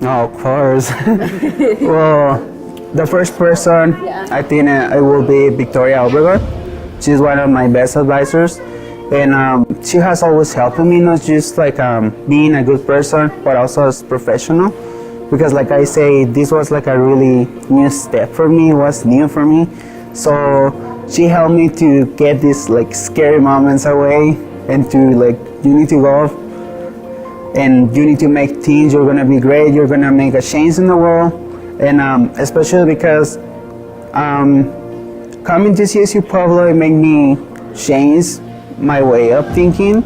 Oh, of course. Well, the first person, I think it will be Victoria Obregard. She's one of my best advisors. And she has always helped me, not just like being a good person, but also as professional. Because like I say, this was like a really new step for me, it was new for me. So she helped me to get these like scary moments away and to like, you need to go and you need to make things, you're gonna be great, you're gonna make a change in the world. And especially because coming to CSU-Pueblo, it made me change my way of thinking,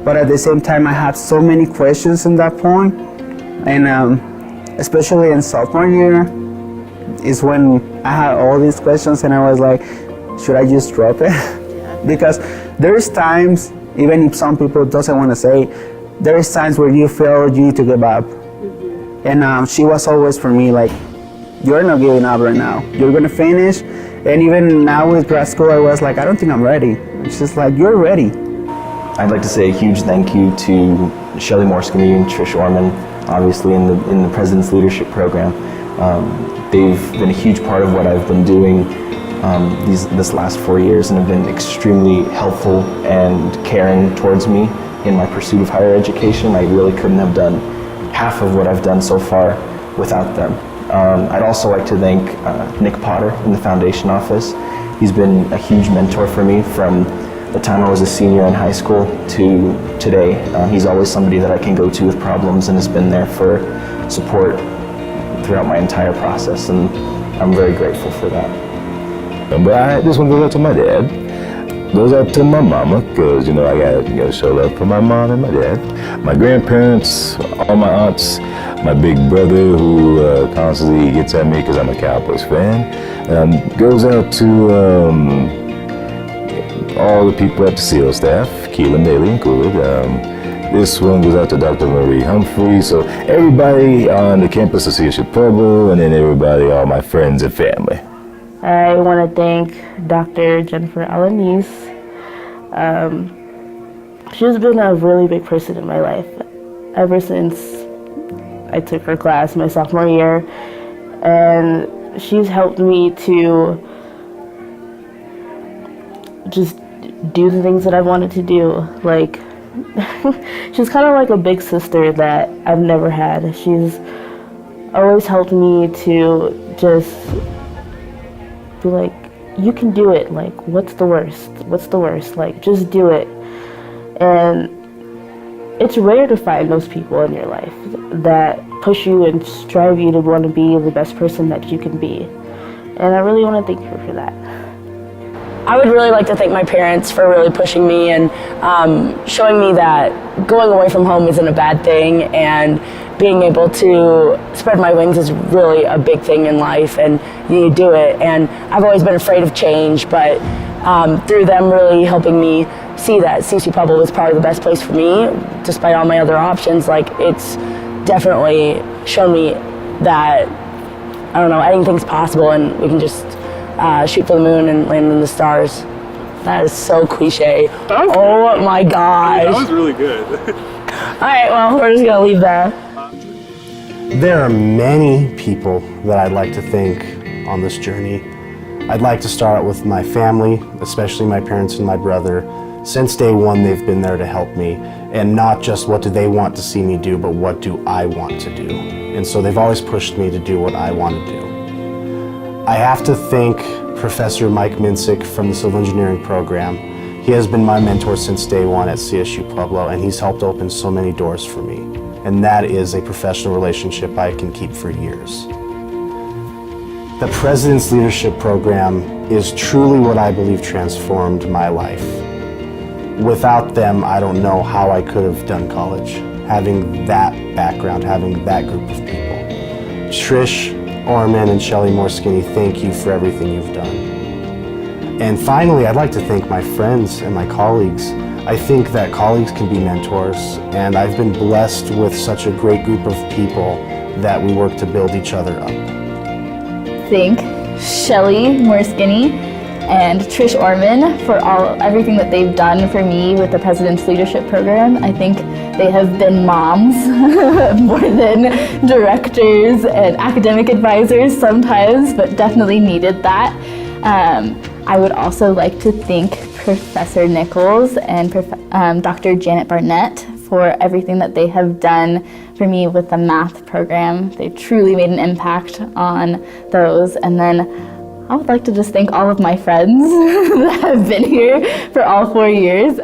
but at the same time I had so many questions in that point, and especially in sophomore year is when I had all these questions and I was like, should I just drop it? Because there's times, even if some people doesn't want to say, there is times where you feel you need to give up. And she was always for me like, you're not giving up right now, you're gonna finish. And even now with grad school, I was like, I don't think I'm ready. It's just like, you're ready. I'd like to say a huge thank you to Shelly Morsky and Trish Orman, obviously in the President's Leadership Program. They've been a huge part of what I've been doing this last 4 years and have been extremely helpful and caring towards me in my pursuit of higher education. I really couldn't have done half of what I've done so far without them. I'd also like to thank Nick Potter in the foundation office. He's been a huge mentor for me from the time I was a senior in high school to today. He's always somebody that I can go to with problems and has been there for support throughout my entire process, and I'm very grateful for that. But this one goes out to my dad, goes out to my mama, because I got show love for my mom and my dad, my grandparents, all my aunts, my big brother who constantly gets at me because I'm a Cowboys fan. Goes out to all the people at the SEAL staff, Keelan, Daly, included. This one goes out to Dr. Marie Humphrey. So everybody on the campus of CSU-Pueblo, and then everybody, all my friends and family. I want to thank Dr. Jennifer Alanis. She's been a really big person in my life ever since I took her class my sophomore year, and she's helped me to just do the things that I wanted to do. Like, she's kind of like a big sister that I've never had. She's always helped me to just be like, you can do it. Like, what's the worst? What's the worst? Like, just do it. And it's rare to find those people in your life that push you and strive you to want to be the best person that you can be. And I really want to thank her for that. I would really like to thank my parents for really pushing me and showing me that going away from home isn't a bad thing, and being able to spread my wings is really a big thing in life, and you need to do it. And I've always been afraid of change, but through them really helping me see that CSU-Pueblo is probably the best place for me, despite all my other options. Like, it's definitely shown me that, I don't know, anything's possible, and we can just shoot for the moon and land in the stars. That is so cliche. Oh my gosh. That was really good. All right, well, we're just gonna leave that. There are many people that I'd like to thank on this journey. I'd like to start out with my family, especially my parents and my brother. Since day one, they've been there to help me, and not just what do they want to see me do, but what do I want to do. And so they've always pushed me to do what I want to do. I have to thank Professor Mike Minsick from the Civil Engineering program. He has been my mentor since day one at CSU-Pueblo, and he's helped open so many doors for me. And that is a professional relationship I can keep for years. The President's Leadership Program is truly what I believe transformed my life. Without them, I don't know how I could have done college. Having that background, having that group of people. Trish Orman and Shelly Morsky, thank you for everything you've done. And finally, I'd like to thank my friends and my colleagues. I think that colleagues can be mentors, and I've been blessed with such a great group of people that we work to build each other up. Thank Shelly Morsky and Trish Orman for everything that they've done for me with the President's Leadership Program. I think They have been moms more than directors and academic advisors sometimes, but definitely needed that. I would also like to thank Professor Nichols and Dr. Janet Barnett for everything that they have done for me with the math program. They truly made an impact on those. And then I would like to just thank all of my friends that have been here for all 4 years.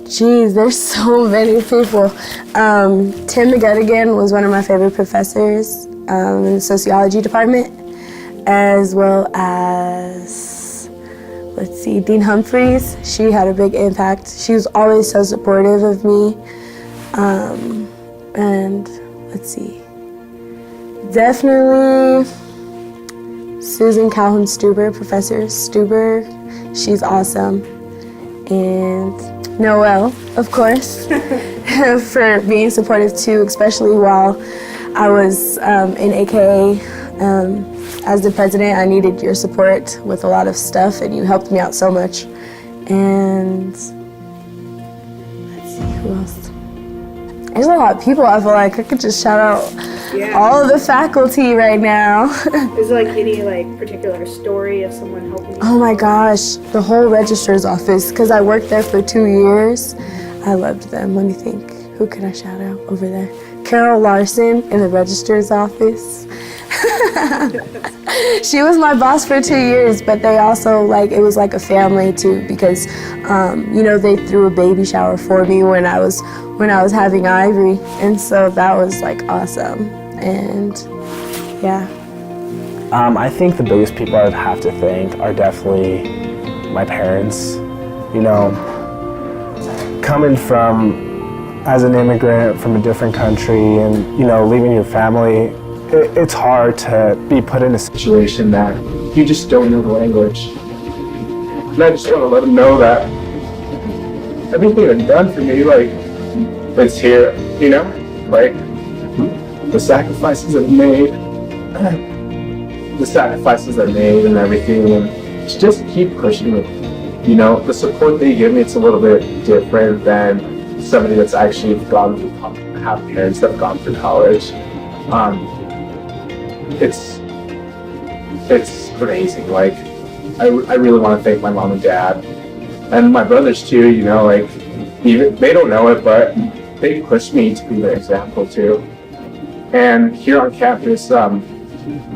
Geez, there's so many people. Tim McGettigan was one of my favorite professors in the sociology department, as well as, let's see, Dean Humphreys. She had a big impact. She was always so supportive of me. And let's see, definitely Susan Calhoun Stuber, Professor Stuber. She's awesome. And Noelle, of course, for being supportive too, especially while I was in AKA. As the president, I needed your support with a lot of stuff, and you helped me out so much. And let's see, who else? There's a lot of people. I feel like I could just shout out all of the faculty right now. Is there any particular story of someone helping you? Oh my gosh, the whole registrar's office, because I worked there for 2 years. I loved them. Let me think. Who can I shout out over there? Carol Larson in the registrar's office. She was my boss for 2 years, but they also it was like a family too, because they threw a baby shower for me when I was having Ivory, and so that was awesome. And yeah. I think the biggest people I'd have to thank are definitely my parents. Coming from as an immigrant from a different country and leaving your family, it's hard to be put in a situation that you just don't know the language. And I just want to let them know that everything they've done for me, it's here, the sacrifices are made. The sacrifices are made and everything, and just keep pushing me. The support they give me, it's a little bit different than somebody that's actually gone through, have parents that have gone through college. It's amazing. I really want to thank my mom and dad, and my brothers too. Even they don't know it, but they pushed me to be their example too. And here on campus, I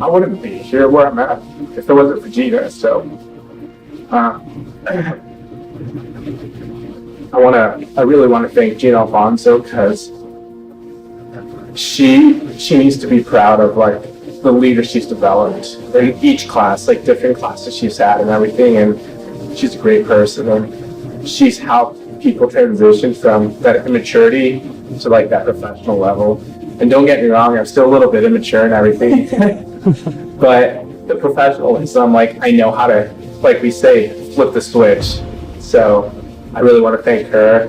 wouldn't be here where I'm at if it wasn't for Gina. So I really want to thank Gina Alfonso, because she needs to be proud of the leader she's developed in each class, different classes she's had and everything. And she's a great person, and she's helped people transition from that immaturity to that professional level. And don't get me wrong, I'm still a little bit immature and everything, but the professionalism, I know how to, we say, flip the switch. So I really want to thank her.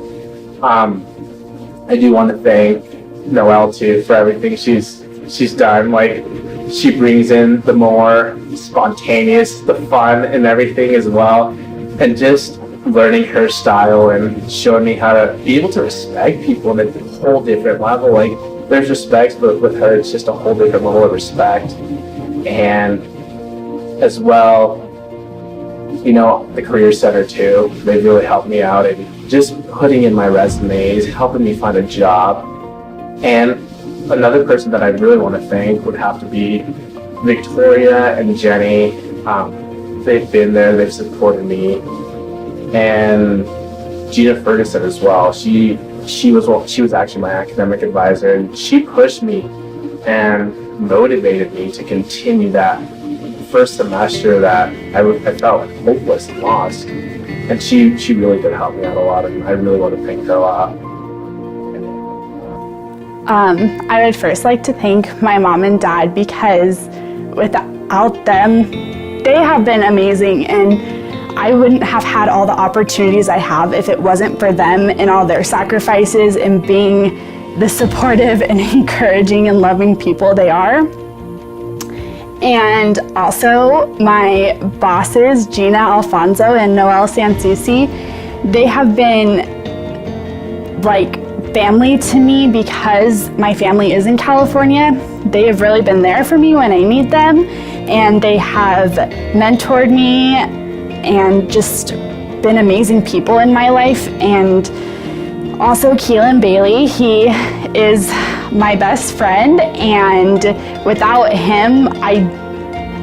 I do want to thank Noelle too for everything she's done. She brings in the more spontaneous, the fun and everything as well, and just learning her style and showing me how to be able to respect people at a whole different level. There's respect, but with her it's just a whole different level of respect. And as well, the Career Center too, they really helped me out and just putting in my resumes, helping me find a job. And another person that I really want to thank would have to be Victoria and Jenny. They've been there, they've supported me. And Gina Ferguson as well. She was actually my academic advisor, and she pushed me and motivated me to continue that first semester that I felt hopeless and lost. And she really did help me out a lot, and I really want to thank her a lot. I would first like to thank my mom and dad, because without them, they have been amazing, and I wouldn't have had all the opportunities I have if it wasn't for them and all their sacrifices and being the supportive and encouraging and loving people they are. And also my bosses, Gina Alfonso and Noelle Sansusi, they have been family to me because my family is in California. They have really been there for me when I need them, and they have mentored me and just been amazing people in my life. And also Keelan Bailey, he is my best friend, and without him, I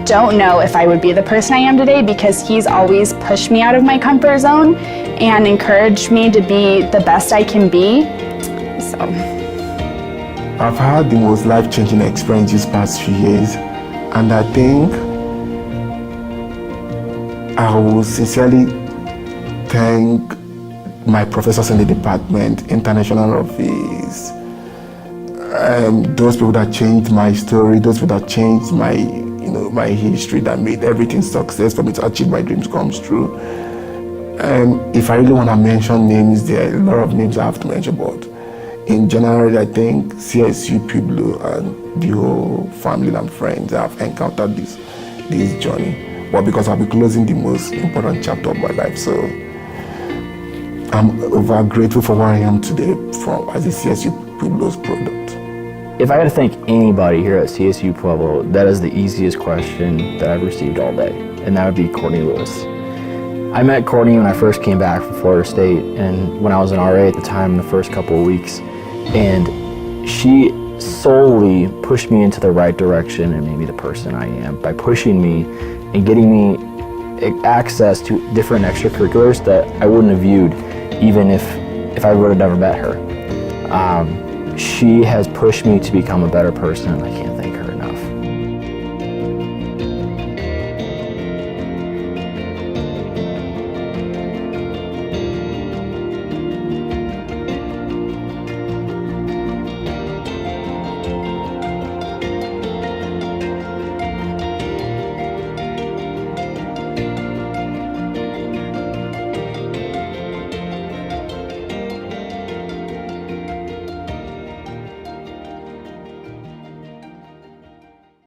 don't know if I would be the person I am today, because he's always pushed me out of my comfort zone and encouraged me to be the best I can be. So I've had the most life-changing experience these past few years, and I think I will sincerely thank my professors in the department, international office, those people that changed my story, those people that changed my, my history, that made everything success for me to achieve my dreams comes true. If I really want to mention names, there are a lot of names I have to mention, but in general, I think CSU-Pueblo and the whole family and friends have encountered this journey. But because I'll be closing the most important chapter of my life, so I'm over grateful for where I am today as a CSU-Pueblo's product. If I had to thank anybody here at CSU-Pueblo, that is the easiest question that I've received all day, and that would be Courtney Lewis. I met Courtney when I first came back from Florida State, and when I was an RA at the time in the first couple of weeks, and she solely pushed me into the right direction and made me the person I am by pushing me and getting me access to different extracurriculars that I wouldn't have viewed even if I would have never met her. She has pushed me to become a better person. I can't